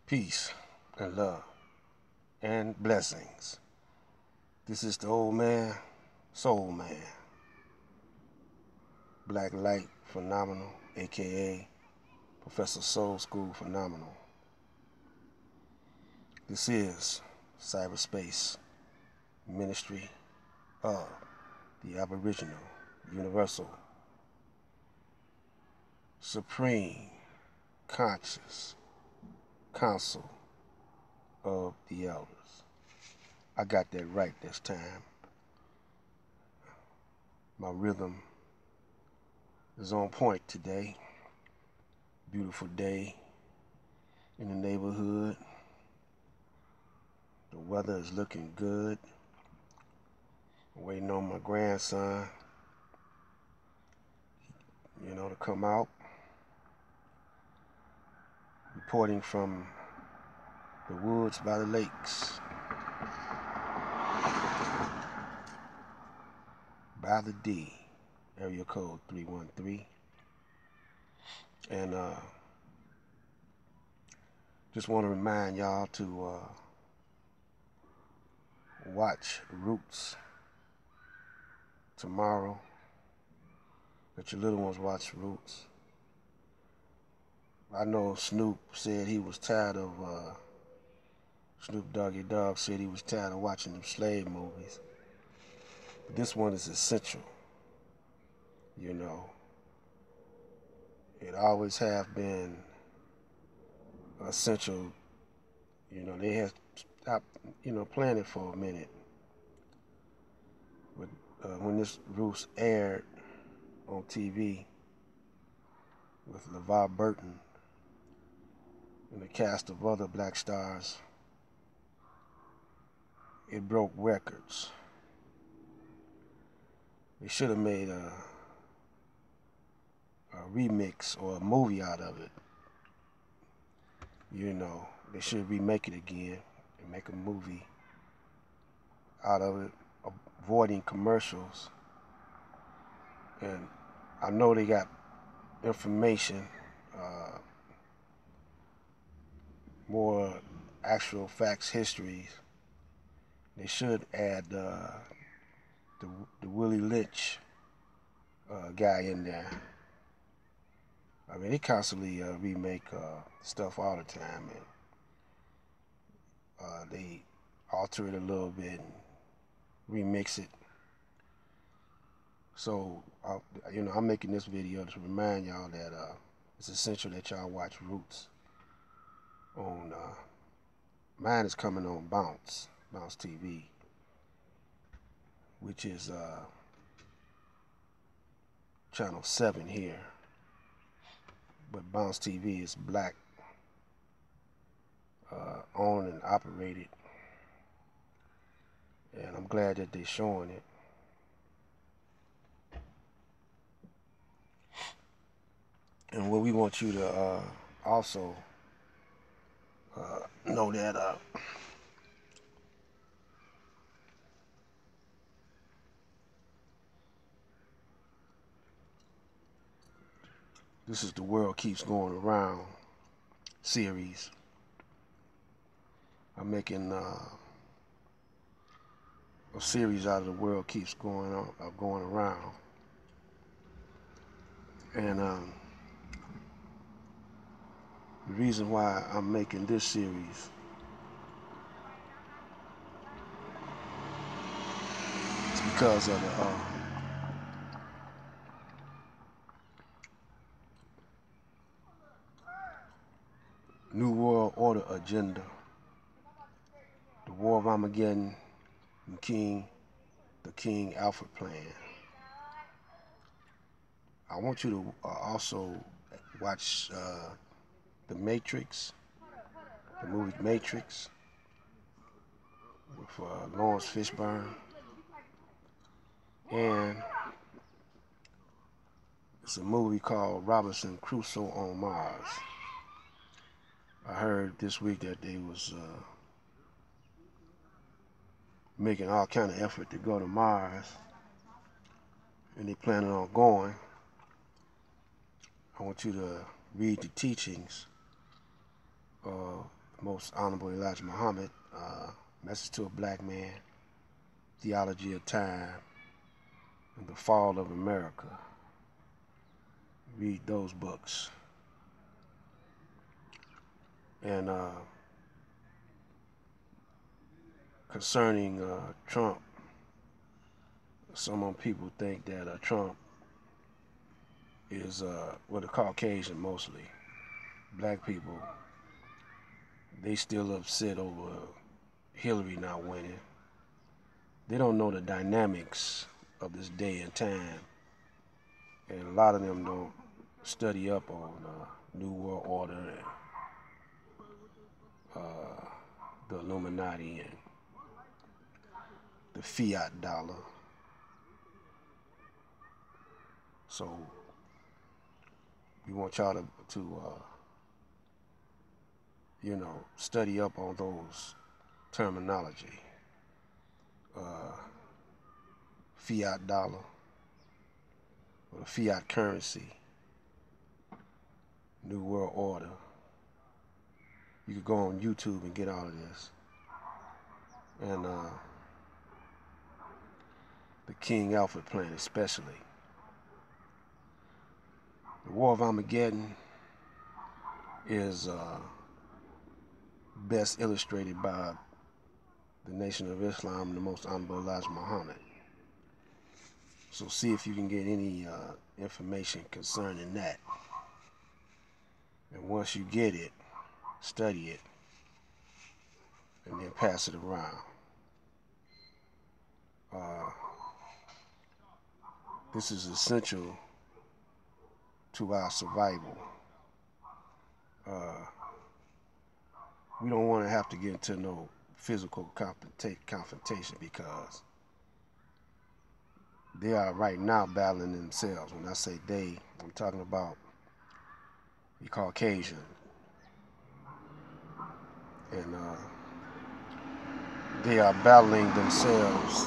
Peace and love and blessings. This is the old man, soul man, Black Light Phenomenal, aka Professor Soul School Phenomenal. This is Cyberspace Ministry of the Aboriginal, Universal, Supreme, Conscious Council of the Elders. I got that right this time. My rhythm is on point today. Beautiful day in the neighborhood. The weather is looking good. I'm waiting on my grandson, to come out. Reporting from the woods by the lakes. By the D, area code 313. And just want to remind y'all to watch Roots tomorrow. Let your little ones watch Roots. I know Snoop said he was tired of, Snoop Doggy Dogg said he was tired of watching them slave movies. This one is essential, It always have been essential. They had stopped, playing it for a minute. But when this Roots aired on TV with LeVar Burton and a cast of other black stars, it broke records. They should have made a remix or a movie out of it. They should remake it again and make a movie out of it, avoiding commercials. And I know they got information, more actual facts, histories. They should add the Willie Lynch guy in there. I mean, they constantly remake stuff all the time, and they alter it a little bit and remix it. So, I'm making this video to remind y'all that it's essential that y'all watch Roots on. Mine is coming on Bounce TV, which is channel 7 here. But Bounce TV is black owned and operated, and I'm glad that they're showing it. And what we want you to also know that this is The World Keeps Going Around series. I'm making a series out of The World Keeps Going Around. And the reason why I'm making this series is because of the New World Order agenda, the War of Armageddon, and the King Alpha plan. I want you to also watch The Matrix, the movie Matrix, with Lawrence Fishburne, and it's a movie called Robinson Crusoe on Mars. I heard this week that they was making all kind of effort to go to Mars, and they planning on going. I want you to read the teachings of Most Honorable Elijah Muhammad, Message to a Black Man, Theology of Time, and The Fall of America. Read those books. And concerning Trump, some people think that Trump is the Caucasian mostly. Black people, they still upset over Hillary not winning. They don't know the dynamics of this day and time, and a lot of them don't study up on New World Order and the Illuminati and the fiat dollar. So we want y'all to study up on those terminology. Fiat dollar, or the fiat currency, New World Order. You could go on YouTube and get all of this. And the King Alfred plan especially. The War of Armageddon is best illustrated by the Nation of Islam and the Most Honorable Elijah Muhammad. So see if you can get any information concerning that. And once you get it, study it, and then pass it around. This is essential to our survival. We don't want to have to get into no physical confrontation because they are right now battling themselves. When I say they, I'm talking about the Caucasian. And they are battling themselves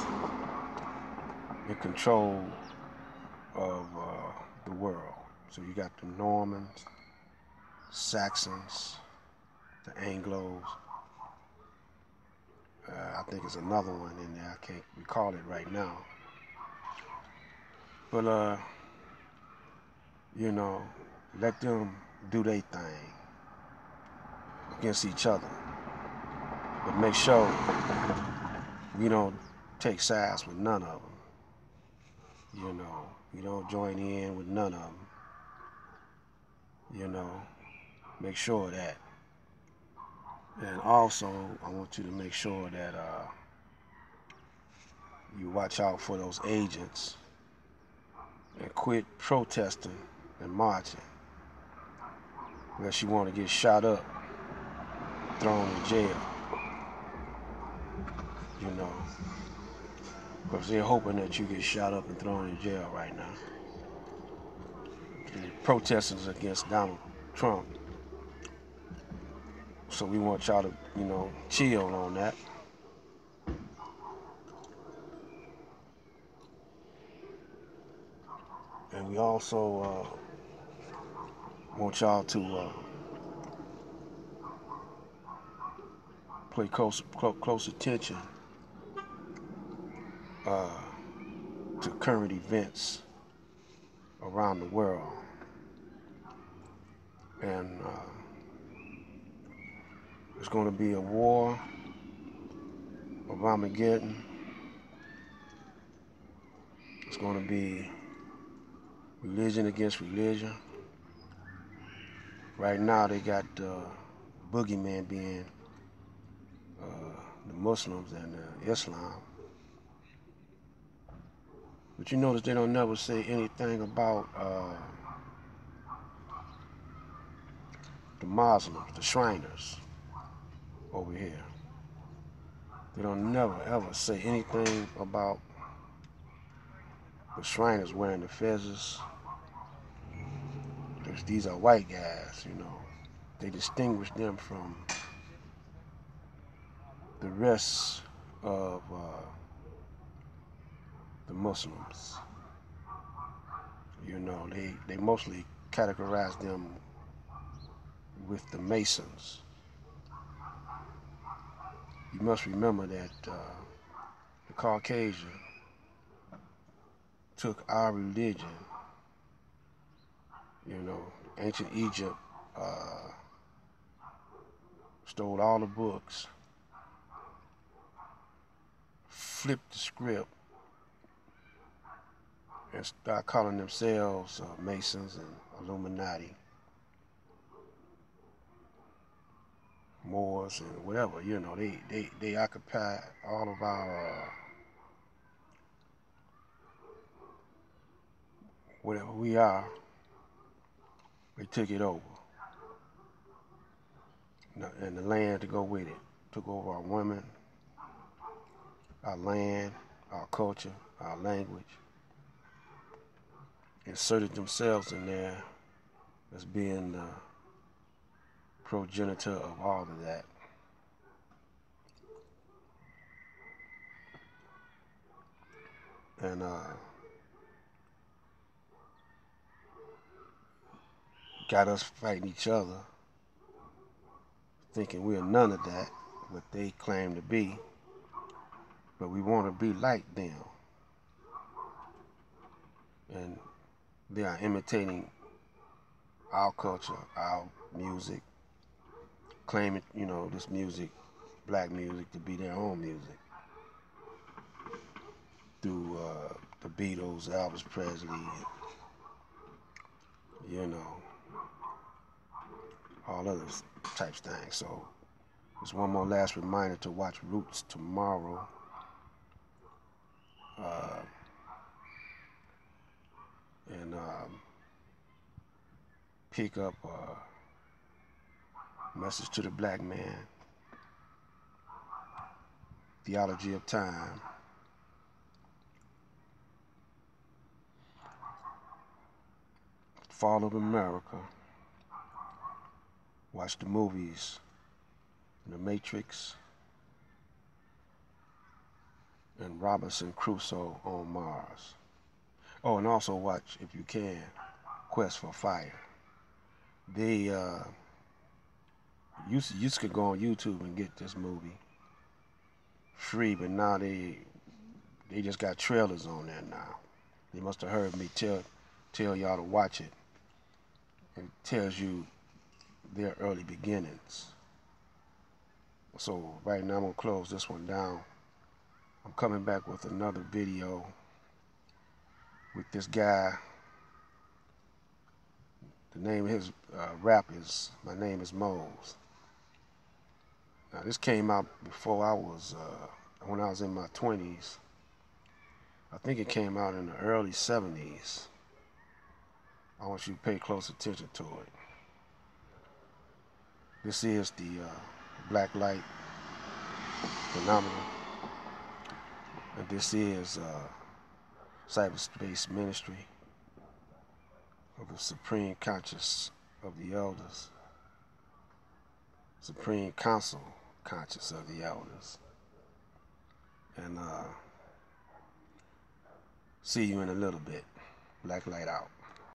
in control of the world. So you got the Normans, Saxons, the Anglos. I think it's another one in there. I can't recall it right now. But let them do their thing against each other. But make sure we don't take sides with none of them. We don't join in with none of them. Make sure of that. And also, I want you to make sure that you watch out for those agents and quit protesting and marching unless you want to get shot up, thrown in jail. Because they're hoping that you get shot up and thrown in jail right now. The protesters against Donald Trump. So we want y'all to, chill on that. And we also want y'all to pay close attention to current events around the world. And there's going to be a war of Armageddon. It's going to be religion against religion. Right now they got boogeyman being the Muslims and Islam. But you notice they don't never say anything about the Muslims, the Shriners over here. They don't never ever say anything about the Shriners wearing the fezzes. These are white guys, They distinguish them from the rest of the Muslims. They mostly categorize them with the Masons. you must remember that the Caucasian took our religion, you know, ancient Egypt stole all the books, flipped the script, and started calling themselves Masons and Illuminati, Moors, and whatever. You know, they occupy all of our whatever we are. They took it over, and the land to go with it. Took over our women, our land, our culture, our language. Inserted themselves in there as being the progenitor of all of that. And got us fighting each other, thinking we're none of that, what they claim to be, but we want to be like them. And they are imitating our culture, our music, claiming, you know, this music, black music, to be their own music. Through the Beatles, Elvis Presley, you know, all other types of things. So just one more last reminder to watch Roots tomorrow. And pick up Message to the Black Man, Theology of Time, Fall of America, watch the movies, The Matrix, and Robinson Crusoe on Mars. Oh, and also watch, if you can, Quest for Fire. They used to go on YouTube and get this movie free, but now they just got trailers on there now. They must have heard me tell y'all to watch it. It tells you their early beginnings. So right now I'm gonna close this one down. I'm coming back with another video with this guy. The name of his rap is My Name is Mose. Now this came out before I was, when I was in my 20s. I think it came out in the early 70s. I want you to pay close attention to it. This is the Black Light Phenomenon. And this is Cyberspace Ministry of the Supreme Conscious of the Elders. Supreme Council Conscious of the Elders. And see you in a little bit. Black Light out.